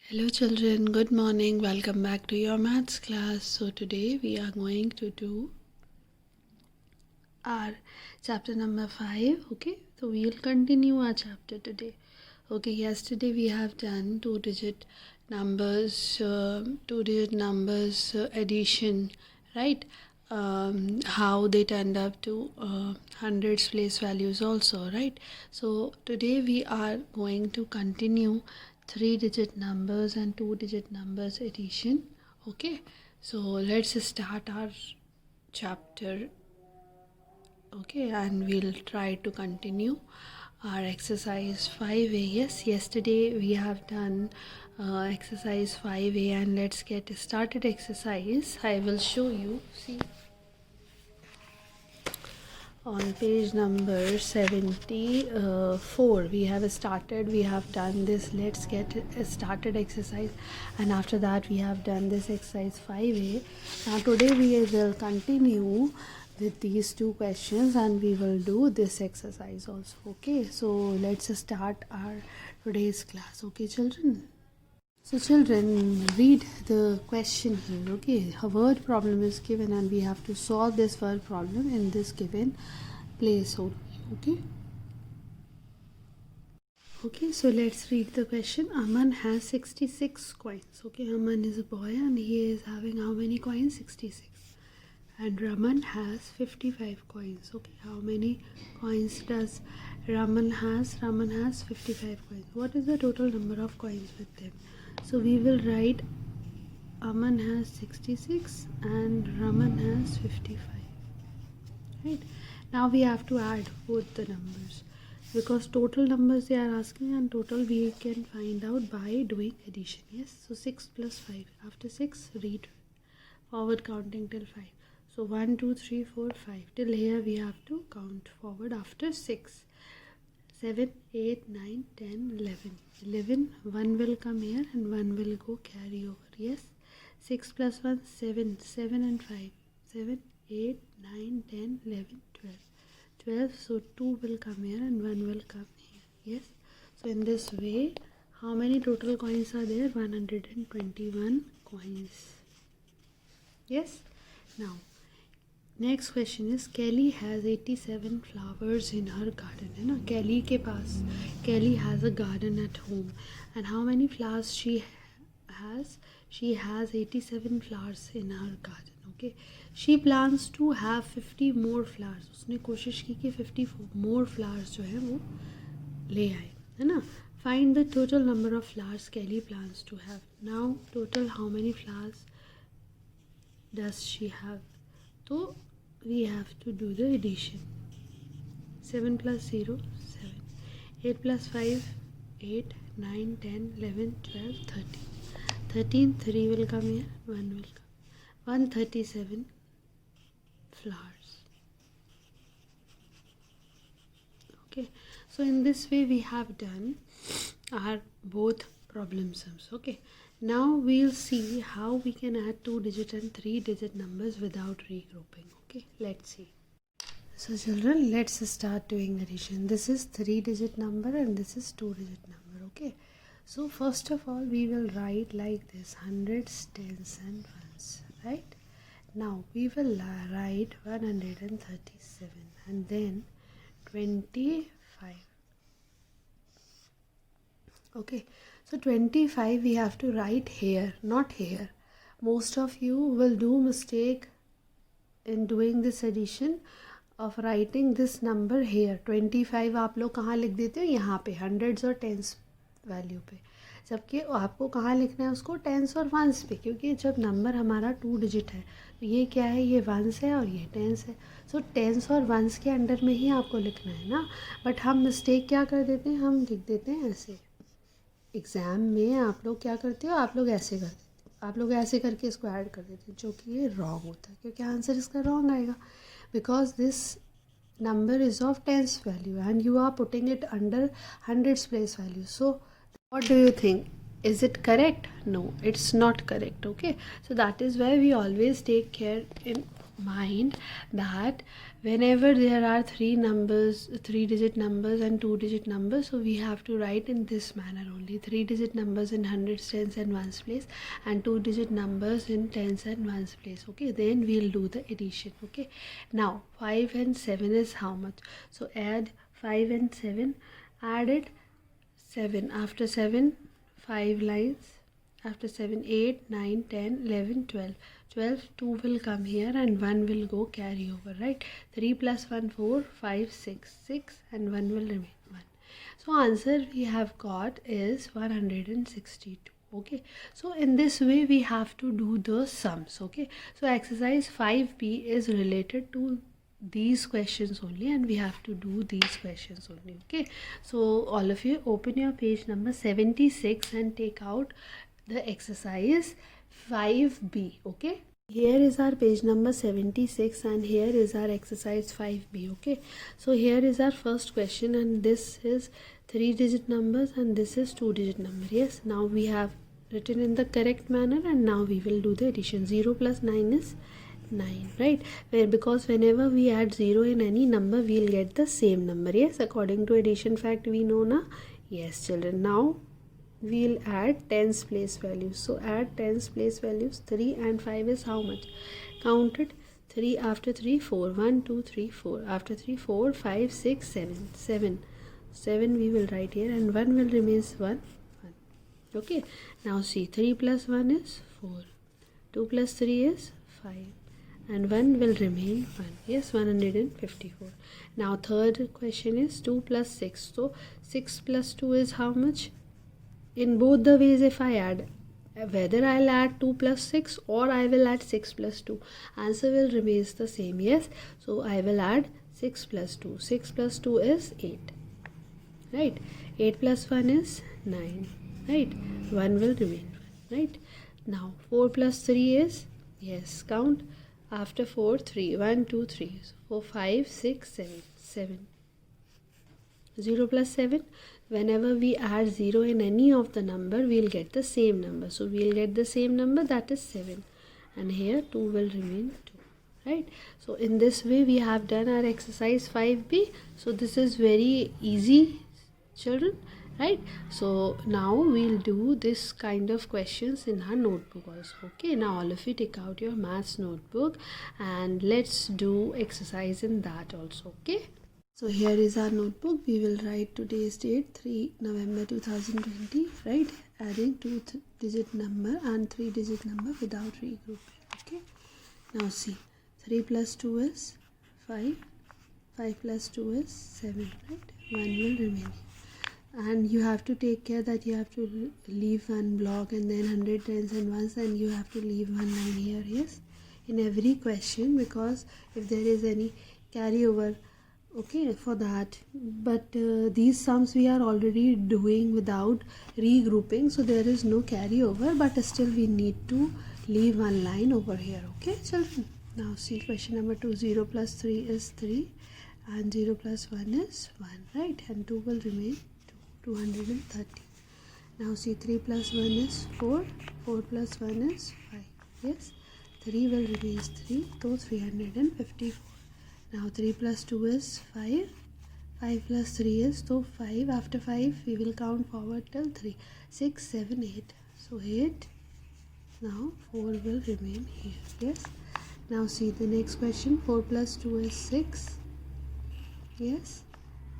Hello children, good morning. Welcome back to your maths class. So today we are going to do our chapter number 5. Okay, so we will continue our chapter today. Okay, yesterday we have done two-digit numbers, addition, right? How they turned up to hundreds place values also, right? So today we are going to continue three-digit numbers and two-digit numbers addition. Okay, so let's start our chapter. Okay, and we'll try to continue our exercise 5a. Yes, yesterday we have done exercise 5a, and let's get started exercise. I will show you. See, on page number 74 we have done this let's get started exercise, and after that we have done this exercise 5a. Now today we will continue with these two questions and we will do this exercise also. Okay, so let's start our today's class. Okay children, so children, read the question here. Okay, a word problem is given and we have to solve this word problem in this given place only. Okay. Okay, so let's read the question. Aman has 66 coins. Okay, Aman is a boy and he is having how many coins? 66. And Raman has 55 coins. Okay, how many coins does Raman has? Raman has 55 coins. What is the total number of coins with them? So we will write Aman has 66 and Raman has 55. Right? Now we have to add both the numbers, because total numbers they are asking, and total we can find out by doing addition. Yes, so 6 plus 5. After 6, read forward counting till 5. So 1, 2, 3, 4, 5. Till here we have to count forward after 6. 7, 8, 9, 10, 11. 11, 1 will come here and 1 will go carry over. Yes, 6 plus 1, 7. 7 and 5. 7, 8, 9, 10, 11, 12. 12, so 2 will come here and 1 will come here. Yes, so in this way, how many total coins are there? 121 coins. Yes, now next question is Kelly has 87 flowers in her garden. है ना, Kelly has a garden at home, and how many flowers she has? She has 87 flowers in her garden. Okay, she plans to have 50 more flowers. उसने कोशिश की कि 50 more flowers जो है वो ले आए, है ना. Find the total number of flowers Kelly plans to have. Now total how many flowers does she have? So we have to do the addition. 7 plus 0, 7. 8 plus 5, 8, 9, 10, 11, 12, 13. 13, 3 will come here, 1 will come. 137 flowers. Okay, so in this way we have done our both problem sums. Okay, now we'll see how we can add 2-digit and 3-digit numbers without regrouping. Okay, let's see. So children, let's start doing addition. This is 3-digit number and this is 2-digit number. Okay, so first of all we will write like this: hundreds, tens and ones. Right? Now we will write 137 and then 25. Okay, so 25 we have to write here, not here. Most of you will do mistake in doing this addition of writing this number here. 25 आप लोग कहाँ लिख देते हो? यहाँ पे hundreds और tens value पे, जबकि आपको कहाँ लिखना है उसको? टेंस और वंस पे, क्योंकि जब नंबर हमारा 2 डिजिट है तो ये क्या है? ये वंस है और ये टेंस है. सो टेंस और वंस के अंडर में ही आपको लिखना है ना. बट हम मिस्टेक क्या कर देते हैं? हम लिख देते हैं ऐसे. एग्ज़ाम में आप लोग क्या करते हो? आप लोग ऐसे कर देते हो, आप लोग ऐसे करके इसको ऐड कर देते हैं, जो कि ये रॉन्ग होता है, क्योंकि आंसर इसका रॉन्ग आएगा. Because this number is of tens value and you are putting it under hundreds place value. So what do you think? Is it correct? No, it's not correct. Okay, so that is why we always take care in mind that whenever there are three digit numbers and 2-digit numbers, so we have to write in this manner only: 3-digit numbers in hundreds, tens and ones place, and 2-digit numbers in tens and ones place. Okay, then we'll do the addition. Okay, now 5 and 7 is how much? So add 5 and 7, add it 7, after 7 5 lines, after 7 8 9 10 11 12, 2 will come here and 1 will go carry over, right? 3 plus 1 4 5 6 and 1 will remain 1. So answer we have got is 162. Okay, so in this way we have to do the sums. Okay, so exercise 5b is related to these questions only, and we have to do these questions only. Okay, so all of you open your page number 76 and take out the exercise 5b. Okay, here is our page number 76 and here is our exercise 5b. Okay, so here is our first question, and this is 3-digit numbers and this is 2-digit number. Yes, now we have written in the correct manner, and now we will do the addition. 0 plus 9 is 9, right? Because whenever we add 0 in any number, we'll get the same number. Yes, according to addition fact we know na. Yes children, now we'll add tens place values. So add tens place values. 3 and 5 is how much? Count it. 3 after 3 4, 1 2 3 4, after 3 4 5 6 7 7 we will write here, and 1 will remain 1. Okay, now see, 3 plus 1 is 4, 2 plus 3 is 5, and 1 will remain 1. Yes, 154. Now third question is 2 plus 6. So 6 plus 2 is how much? In both the ways, if I add, whether I'll add 2 plus 6 or I will add 6 plus 2, answer will remain the same. Yes, so I will add 6 plus 2. 6 plus 2 is 8, right? 8 plus 1 is 9, right? 1 will remain 1, right? Now 4 plus 3 is, yes, count, after 4 3, 1 2 3, so 4 5 6 7. 0 plus 7, whenever we add 0 in any of the number, we'll get the same number. So we'll get the same number, that is 7, and here 2 will remain 2, right? So in this way we have done our exercise 5b. So this is very easy children, right? So now we'll do this kind of questions in our notebook also. Okay, now all of you take out your maths notebook and let's do exercise in that also. Okay, so here is our notebook. We will write today's date, 3 November 2020, right? Adding 2-digit number and 3-digit number without regrouping. Okay, now see, 3 plus 2 is 5, 5 plus 2 is 7, right? 1 will remain. And you have to take care that you have to leave one block and then 100 tens and ones, and you have to leave one line here. Yes, in every question, because if there is any carryover, okay, for that. But these sums we are already doing without regrouping, so there is no carryover, but still we need to leave one line over here. Okay children, now see question number 2. 0 plus 3 is 3 and 0 plus 1 is 1, right? And 2 will remain 230. Now see, 3 plus 1 is 4, 4 plus 1 is 5. Yes, 3 will remain 3, so 354. Now 3 plus 2 is 5, 5 plus 3 is, so 5, after 5 we will count forward till 3, 6 7 8, so 8. Now 4 will remain here. Yes, now see the next question. 4 plus 2 is 6. Yes,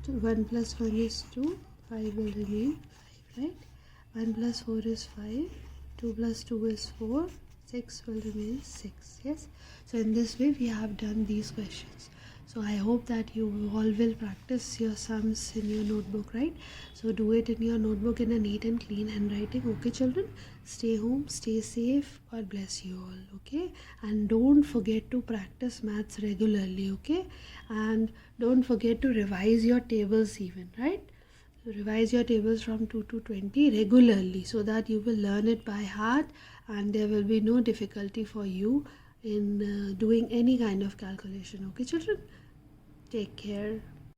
1 plus 1 is 2, 5 will remain 5, right? 1 plus 4 is 5, 2 plus 2 is 4, 6 will remain 6. Yes, so in this way we have done these questions. So I hope that you all will practice your sums in your notebook, right? So do it in your notebook in a neat and clean handwriting. Okay children, stay home, stay safe, God bless you all. Okay, and don't forget to practice maths regularly. Okay, and don't forget to revise your tables even, right? So revise your tables from 2 to 20 regularly, so that you will learn it by heart and there will be no difficulty for you in doing any kind of calculation. Okay children, take care.